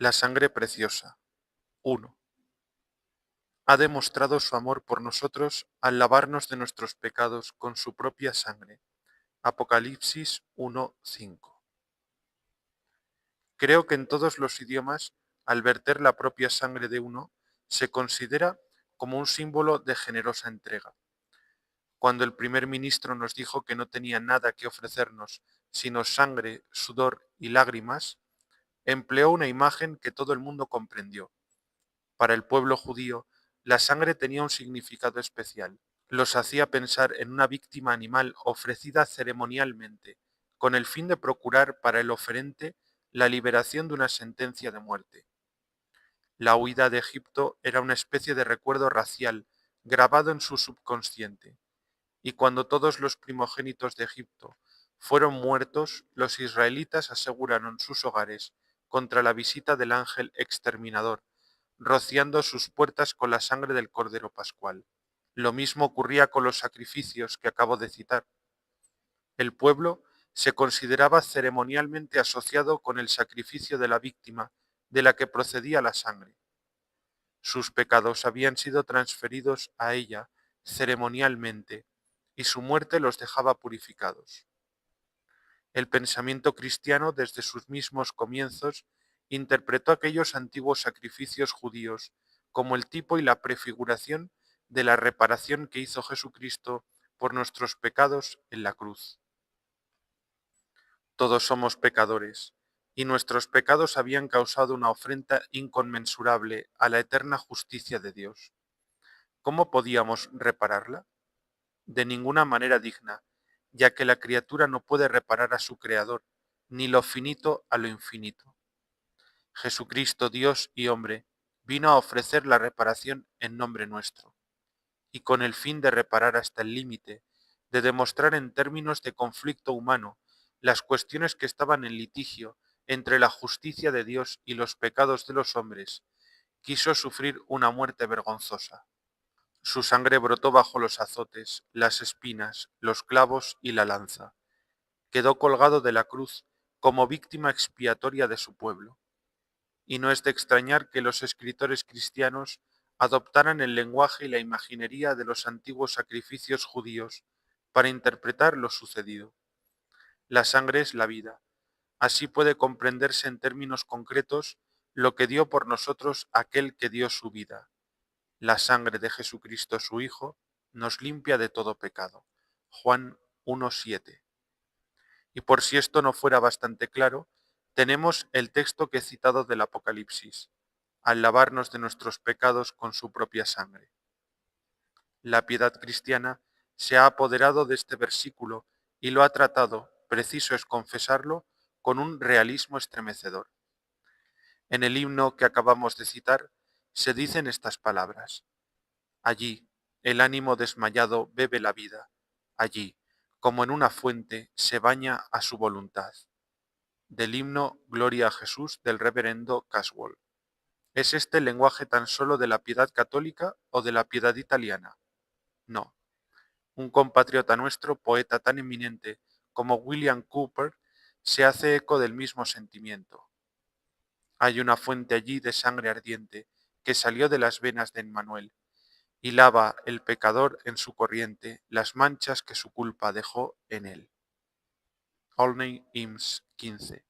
La sangre preciosa. 1. Ha demostrado su amor por nosotros al lavarnos de nuestros pecados con su propia sangre. Apocalipsis 1:5. Creo que en todos los idiomas, al verter la propia sangre de uno, se considera como un símbolo de generosa entrega. Cuando el primer ministro nos dijo que no tenía nada que ofrecernos sino sangre, sudor y lágrimas, empleó una imagen que todo el mundo comprendió. Para el pueblo judío, la sangre tenía un significado especial. Los hacía pensar en una víctima animal ofrecida ceremonialmente, con el fin de procurar para el oferente la liberación de una sentencia de muerte. La huida de Egipto era una especie de recuerdo racial grabado en su subconsciente, y cuando todos los primogénitos de Egipto fueron muertos, los israelitas aseguraron sus hogares contra la visita del ángel exterminador, rociando sus puertas con la sangre del Cordero Pascual. Lo mismo ocurría con los sacrificios que acabo de citar. El pueblo se consideraba ceremonialmente asociado con el sacrificio de la víctima de la que procedía la sangre. Sus pecados habían sido transferidos a ella ceremonialmente y su muerte los dejaba purificados. El pensamiento cristiano desde sus mismos comienzos interpretó aquellos antiguos sacrificios judíos como el tipo y la prefiguración de la reparación que hizo Jesucristo por nuestros pecados en la cruz. Todos somos pecadores, y nuestros pecados habían causado una ofrenda inconmensurable a la eterna justicia de Dios. ¿Cómo podíamos repararla? De ninguna manera digna, ya que la criatura no puede reparar a su Creador, ni lo finito a lo infinito. Jesucristo, Dios y hombre, vino a ofrecer la reparación en nombre nuestro, y con el fin de reparar hasta el límite, de demostrar en términos de conflicto humano las cuestiones que estaban en litigio entre la justicia de Dios y los pecados de los hombres, quiso sufrir una muerte vergonzosa. Su sangre brotó bajo los azotes, las espinas, los clavos y la lanza. Quedó colgado de la cruz como víctima expiatoria de su pueblo. Y no es de extrañar que los escritores cristianos adoptaran el lenguaje y la imaginería de los antiguos sacrificios judíos para interpretar lo sucedido. La sangre es la vida. Así puede comprenderse en términos concretos lo que dio por nosotros aquel que dio su vida. La sangre de Jesucristo su Hijo nos limpia de todo pecado. Juan 1:7. Y por si esto no fuera bastante claro, tenemos el texto que he citado del Apocalipsis, al lavarnos de nuestros pecados con su propia sangre. La piedad cristiana se ha apoderado de este versículo y lo ha tratado, preciso es confesarlo, con un realismo estremecedor. En el himno que acabamos de citar se dicen estas palabras: allí, el ánimo desmayado bebe la vida. Allí, como en una fuente, se baña a su voluntad. Del himno Gloria a Jesús del reverendo Caswell. ¿Es este el lenguaje tan solo de la piedad católica o de la piedad italiana? No. Un compatriota nuestro, poeta tan eminente como William Cowper, se hace eco del mismo sentimiento. Hay una fuente allí de sangre ardiente que salió de las venas de Emmanuel y lava el pecador en su corriente las manchas que su culpa dejó en él. Olney Hymns 15.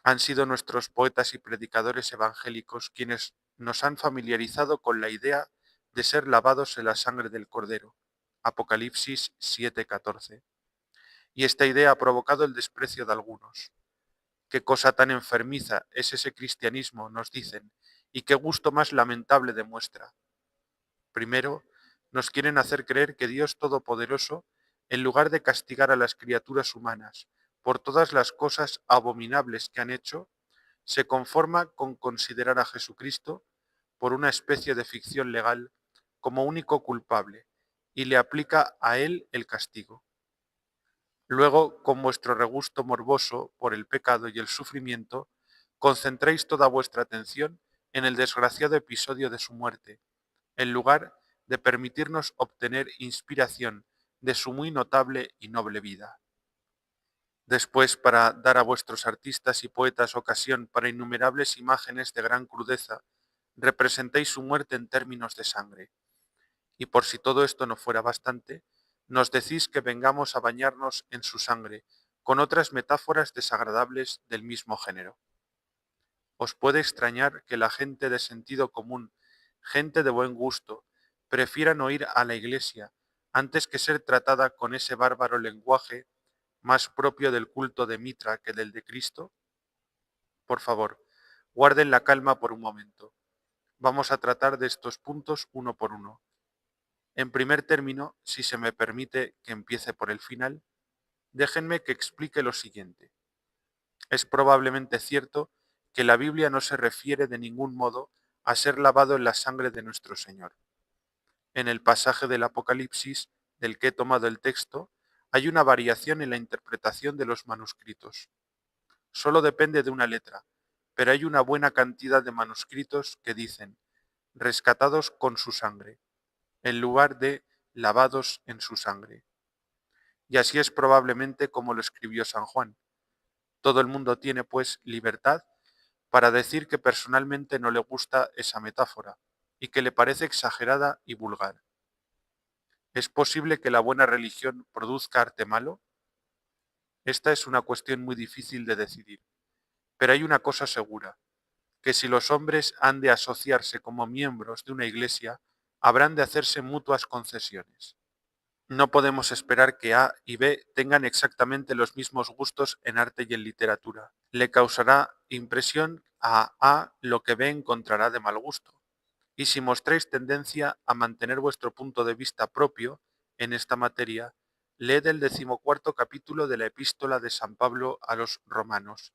Han sido nuestros poetas y predicadores evangélicos quienes nos han familiarizado con la idea de ser lavados en la sangre del Cordero. Apocalipsis 7:14. Y esta idea ha provocado el desprecio de algunos. Qué cosa tan enfermiza es ese cristianismo, nos dicen, y qué gusto más lamentable demuestra. Primero, nos quieren hacer creer que Dios Todopoderoso, en lugar de castigar a las criaturas humanas por todas las cosas abominables que han hecho, se conforma con considerar a Jesucristo, por una especie de ficción legal, como único culpable, y le aplica a él el castigo. Luego, con vuestro regusto morboso por el pecado y el sufrimiento, concentréis toda vuestra atención en el desgraciado episodio de su muerte, en lugar de permitirnos obtener inspiración de su muy notable y noble vida. Después, para dar a vuestros artistas y poetas ocasión para innumerables imágenes de gran crudeza, representéis su muerte en términos de sangre. Y por si todo esto no fuera bastante, nos decís que vengamos a bañarnos en su sangre, con otras metáforas desagradables del mismo género. Os puede extrañar que la gente de sentido común, gente de buen gusto, prefieran oír a la Iglesia antes que ser tratada con ese bárbaro lenguaje más propio del culto de Mitra que del de Cristo. Por favor, guarden la calma por un momento. Vamos a tratar de estos puntos uno por uno. En primer término, si se me permite que empiece por el final, déjenme que explique lo siguiente. Es probablemente cierto que la Biblia no se refiere de ningún modo a ser lavado en la sangre de nuestro Señor. En el pasaje del Apocalipsis del que he tomado el texto, hay una variación en la interpretación de los manuscritos. Solo depende de una letra, pero hay una buena cantidad de manuscritos que dicen rescatados con su sangre, en lugar de lavados en su sangre. Y así es probablemente como lo escribió San Juan. Todo el mundo tiene, pues, libertad para decir que personalmente no le gusta esa metáfora y que le parece exagerada y vulgar. ¿Es posible que la buena religión produzca arte malo? Esta es una cuestión muy difícil de decidir, pero hay una cosa segura, que si los hombres han de asociarse como miembros de una iglesia, habrán de hacerse mutuas concesiones. No podemos esperar que A y B tengan exactamente los mismos gustos en arte y en literatura. Le causará impresión a A lo que B encontrará de mal gusto. Y si mostráis tendencia a mantener vuestro punto de vista propio en esta materia, leed el 14º capítulo de la epístola de San Pablo a los Romanos,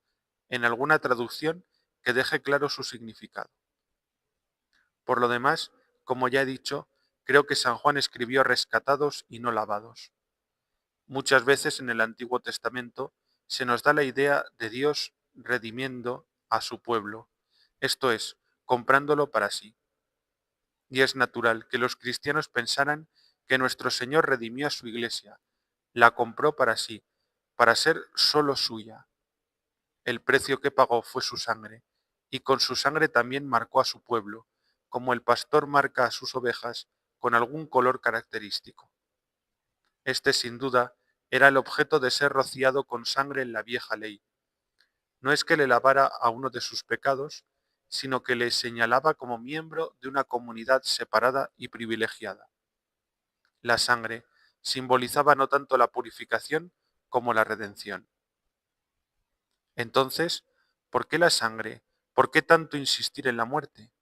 en alguna traducción que deje claro su significado. Por lo demás, como ya he dicho, creo que San Juan escribió rescatados y no lavados. Muchas veces en el Antiguo Testamento se nos da la idea de Dios redimiendo a su pueblo, esto es, comprándolo para sí. Y es natural que los cristianos pensaran que nuestro Señor redimió a su iglesia, la compró para sí, para ser solo suya. El precio que pagó fue su sangre, y con su sangre también marcó a su pueblo, como el pastor marca a sus ovejas con algún color característico. Este, sin duda, era el objeto de ser rociado con sangre en la vieja ley. No es que le lavara a uno de sus pecados, sino que le señalaba como miembro de una comunidad separada y privilegiada. La sangre simbolizaba no tanto la purificación como la redención. Entonces, ¿por qué la sangre? ¿Por qué tanto insistir en la muerte?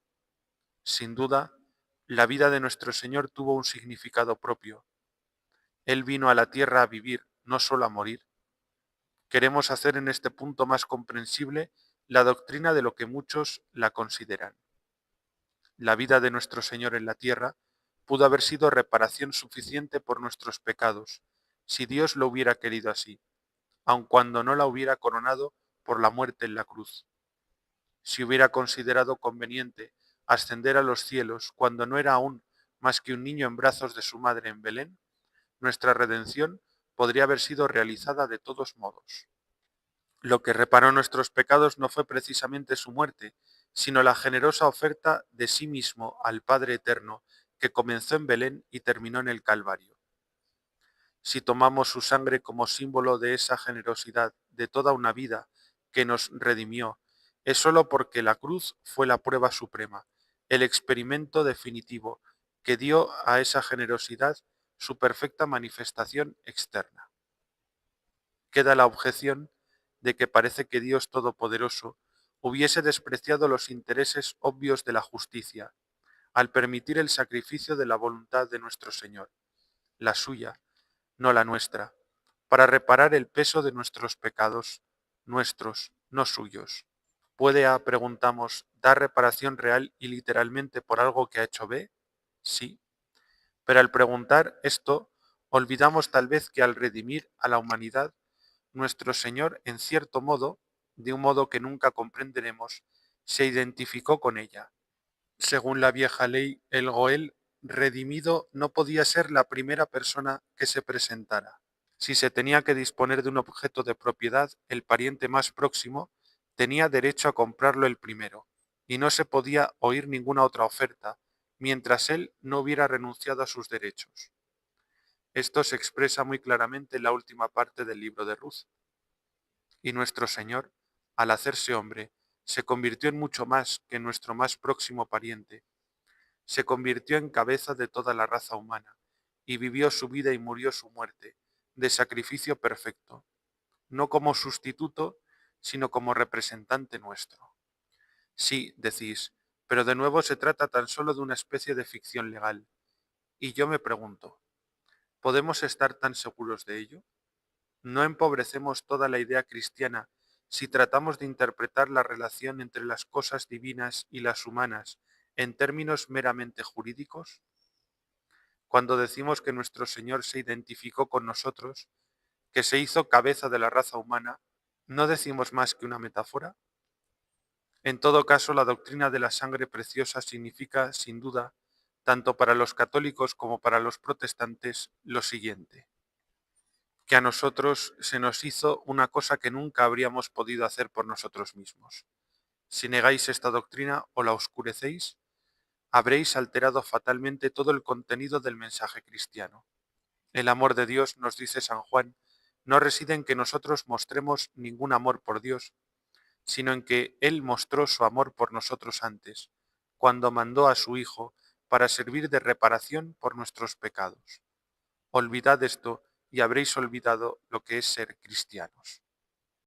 Sin duda, la vida de nuestro Señor tuvo un significado propio. Él vino a la tierra a vivir, no solo a morir. Queremos hacer en este punto más comprensible la doctrina de lo que muchos la consideran. La vida de nuestro Señor en la tierra pudo haber sido reparación suficiente por nuestros pecados, si Dios lo hubiera querido así, aun cuando no la hubiera coronado por la muerte en la cruz. Si hubiera considerado conveniente ascender a los cielos cuando no era aún más que un niño en brazos de su madre en Belén, nuestra redención podría haber sido realizada de todos modos. Lo que reparó nuestros pecados no fue precisamente su muerte, sino la generosa oferta de sí mismo al Padre Eterno, que comenzó en Belén y terminó en el Calvario. Si tomamos su sangre como símbolo de esa generosidad de toda una vida que nos redimió, es sólo porque la cruz fue la prueba suprema, el experimento definitivo que dio a esa generosidad su perfecta manifestación externa. Queda la objeción de que parece que Dios Todopoderoso hubiese despreciado los intereses obvios de la justicia, al permitir el sacrificio de la voluntad de nuestro Señor, la suya, no la nuestra, para reparar el peso de nuestros pecados, nuestros, no suyos. ¿Puede A, preguntamos, dar reparación real y literalmente por algo que ha hecho B? Sí. Pero al preguntar esto, olvidamos tal vez que al redimir a la humanidad, nuestro Señor, en cierto modo, de un modo que nunca comprenderemos, se identificó con ella. Según la vieja ley, el Goel redimido no podía ser la primera persona que se presentara. Si se tenía que disponer de un objeto de propiedad, el pariente más próximo tenía derecho a comprarlo el primero, y no se podía oír ninguna otra oferta, mientras él no hubiera renunciado a sus derechos. Esto se expresa muy claramente en la última parte del libro de Ruth. Y nuestro Señor, al hacerse hombre, se convirtió en mucho más que nuestro más próximo pariente. Se convirtió en cabeza de toda la raza humana, y vivió su vida y murió su muerte, de sacrificio perfecto, no como sustituto, sino como representante nuestro. Sí, decís, pero de nuevo se trata tan solo de una especie de ficción legal. Y yo me pregunto, ¿podemos estar tan seguros de ello? ¿No empobrecemos toda la idea cristiana si tratamos de interpretar la relación entre las cosas divinas y las humanas en términos meramente jurídicos? Cuando decimos que nuestro Señor se identificó con nosotros, que se hizo cabeza de la raza humana, ¿no decimos más que una metáfora? En todo caso, la doctrina de la sangre preciosa significa, sin duda, tanto para los católicos como para los protestantes, lo siguiente: que a nosotros se nos hizo una cosa que nunca habríamos podido hacer por nosotros mismos. Si negáis esta doctrina o la oscurecéis, habréis alterado fatalmente todo el contenido del mensaje cristiano. El amor de Dios, nos dice San Juan, no reside en que nosotros mostremos ningún amor por Dios, sino en que Él mostró su amor por nosotros antes, cuando mandó a su Hijo para servir de reparación por nuestros pecados. Olvidad esto y habréis olvidado lo que es ser cristianos.